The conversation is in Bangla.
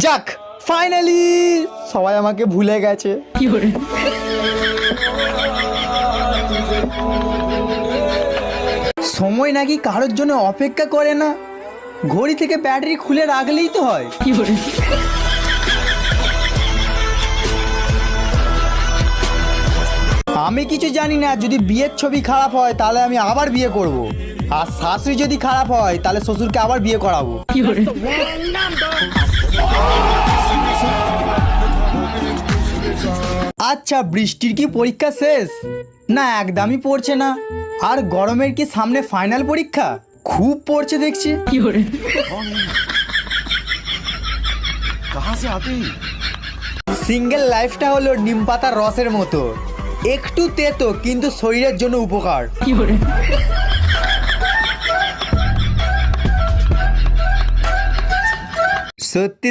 যাক ফাইনালি সবাই আমাকে ভুলে গেছে। সময় নাকি কারোর জন্য অপেক্ষা করে না, ঘড়ি থেকে ব্যাটারি খুলে রাখলেই তো হয়। আমি কিছু জানি না, যদি বিয়ের ছবি খারাপ হয় তাহলে আমি আবার বিয়ে করব, আর শাশুড়ি যদি খারাপ হয় তাহলে শ্বশুরকে আবার বিয়ে করাবো। আচ্ছা, বৃষ্টির কি পরীক্ষা শেষ? না, একদমই পড়ছে না। আর গরমের কি সামনে ফাইনাল পরীক্ষা? খুব পড়ছে দেখছি। সিঙ্গেল লাইফটা হলো নিম পাতার রসের মতো, একটু তেতো কিন্তু শরীরের জন্য উপকার। সত্যি সত্যি